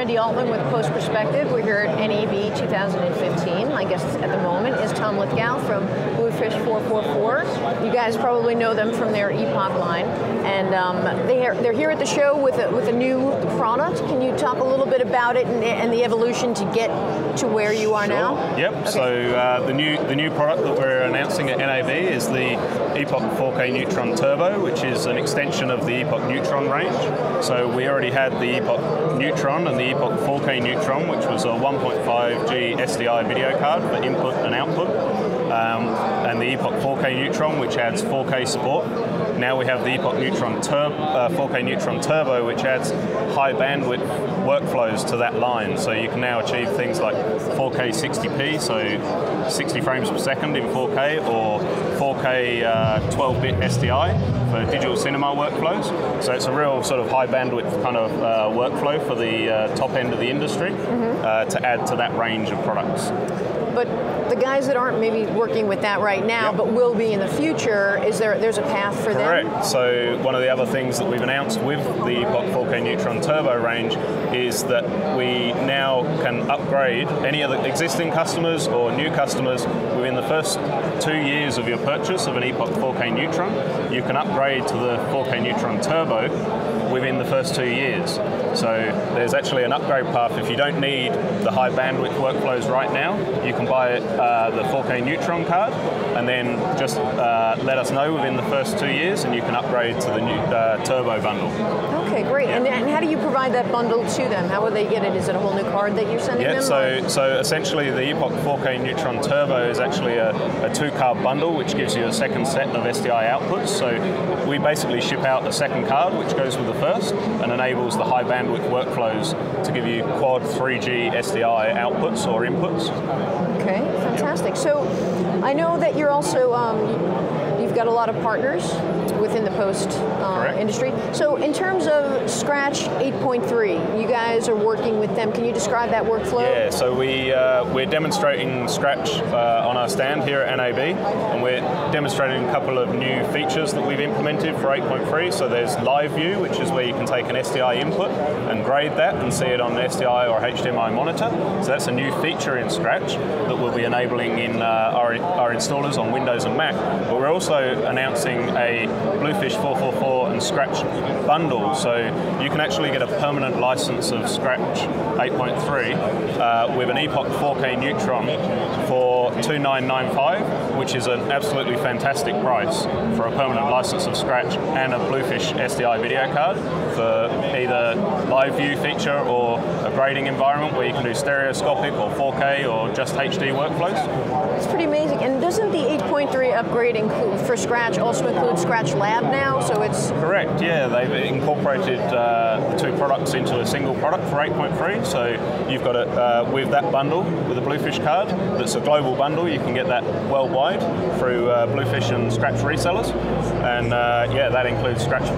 Randy Altman with Post Perspective. We're here at NAB 2015. My guest at the moment is Tom Lithgow from Bluefish444's. You guys probably know them from their Epoch line. And they're here at the show with a new product. Can you talk a little bit about it and the evolution to get to where you are now? Yep. Okay. So the new product that we're announcing at NAB is the Epoch 4K Neutron Turbo, which is an extension of the Epoch Neutron range. So we already had the Epoch Neutron and the Epoch 4K Neutron, which was a 1.5G SDI video card for input and output, and the Epoch 4K Neutron, which adds 4K support. Now we have the Epoch 4K Neutron Turbo, which adds high bandwidth workflows to that line. So you can now achieve things like 4K 60p, so 60 frames per second in 4K, or 4K 12-bit SDI for digital cinema workflows. So it's a real sort of high bandwidth kind of workflow for the top end of the industry to add to that range of products. But the guys that aren't maybe working with that right now, but will be in the future, there's a path for them? Correct. So one of the other things that we've announced with the Epoch 4K Neutron Turbo range is that we now can upgrade any of the existing customers or new customers within the first 2 years of your purchase of an Epoch 4K Neutron. You can upgrade to the 4K Neutron Turbo within the first 2 years. So there's actually an upgrade path. If you don't need the high bandwidth workflows right now, you can buy the 4K Neutron card and then just let us know within the first 2 years and you can upgrade to the new Turbo bundle. Okay, great. Yeah. And how do you provide that bundle to them? How will they get it? Is it a whole new card that you're sending them? So essentially the Epoch 4K Neutron Turbo is actually a 2-card bundle which gives you a second set of SDI outputs. So we basically ship out a second card which goes with the first and enables the high bandwidth workflows to give you quad 3G SDI outputs or inputs. Okay, fantastic. So I know that you're also, you've got a lot of partners within the post industry. So in terms of Scratch 8.3, you guys are working with them. Can you describe that workflow? Yeah, so we're demonstrating Scratch on our stand here at NAB, and we're demonstrating a couple of new features that we've implemented for 8.3. So there's Live View, which is where you can take an SDI input and grade that and see it on an SDI or HDMI monitor. So that's a new feature in Scratch that we'll be enabling in our installers on Windows and Mac. But we're also announcing a Bluefish444 and Scratch bundle, so you can actually get a permanent license of Scratch 8.3 with an Epoch 4K Neutron for $2,995, which is an absolutely fantastic price for a permanent license of Scratch and a Bluefish SDI video card for either Live View feature or a grading environment where you can do stereoscopic or 4K or just HD workflows. It's pretty amazing. And doesn't the 8.3 upgrade for Scratch also include Scratch Lab now? So it's correct. Yeah, they've incorporated the two products into a single product for 8.3. So you've got it with that bundle with a Bluefish card. That's a global bundle. You can get that worldwide through Bluefish and Scratch resellers, and yeah, that includes Scratch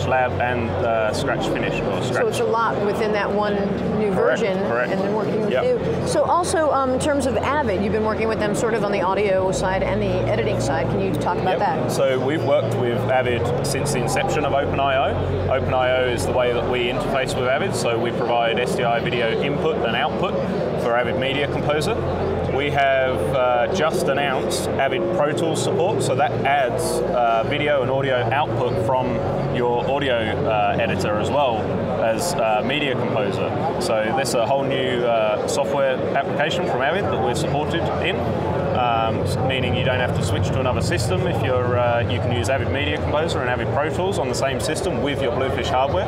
Lab and Scratch Finish or Scratch. So it's a lot within that one new version. Correct. And then working with you. So also in terms of Avid, you've been working with them sort of on the audio side and the editing side. Can you talk about that? So we've worked with Avid since the inception of OpenIO. OpenIO is the way that we interface with Avid, so we provide SDI video input and output for Avid Media Composer. We have just announced Avid Pro Tools support, so that adds video and audio output from your audio editor as well as Media Composer. So there's a whole new software application from Avid that we're supported in, meaning you don't have to switch to another system if you're you can use Avid Media Composer and Avid Pro Tools on the same system with your Bluefish hardware.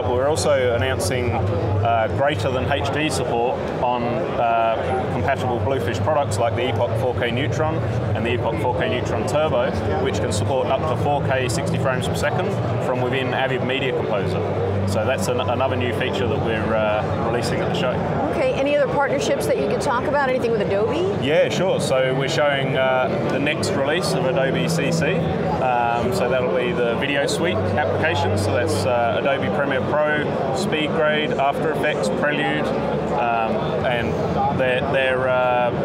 We're also announcing greater than HD support on compatible Bluefish products like the Epoch 4K Neutron and the Epoch 4K Neutron Turbo, which can support up to 4K 60 frames per second from within Avid Media Composer. So that's another new feature that we're releasing at the show. Okay, any other partnerships that you could talk about? Anything with Adobe? Yeah, sure. So we're showing the next release of Adobe CC. So that'll be the Video Suite application. So that's Adobe Premiere Pro, SpeedGrade, After Effects, Prelude, and they're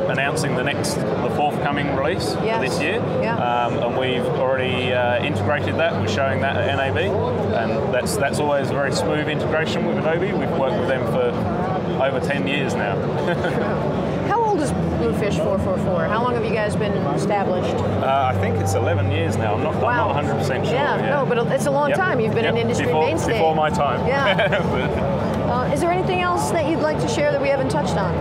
announcing the forthcoming release this year. And we've already integrated that. We're showing that at NAB, and that's always very smooth integration with Adobe. We've worked with them for over 10 years now. How old is Bluefish444? How long have you guys been established? I think it's 11 years now. I'm not 100% sure. Yeah, no, but it's a long time. You've been an industry mainstay. Before my time. Yeah. Is there anything else that you'd like to share that we haven't touched on?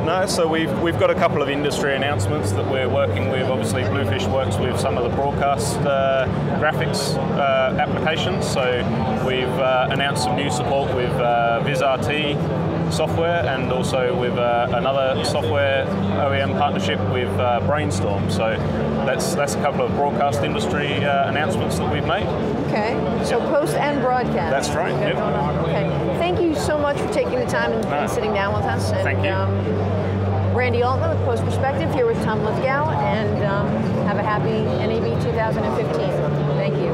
No, so we've got a couple of industry announcements that we're working with. Obviously, Bluefish works with some of the broadcast graphics applications. So we've announced some new support with VizRT software, and also with another software OEM partnership with Brainstorm. So that's a couple of broadcast industry announcements that we've made. Okay, so post and broadcast. That's right. Yep. Okay, thank you so much for taking the time and sitting down with us. And, thank you. Randy Altman with Post Perspective here with Tom Lithgow, and have a happy NAB 2015. Thank you.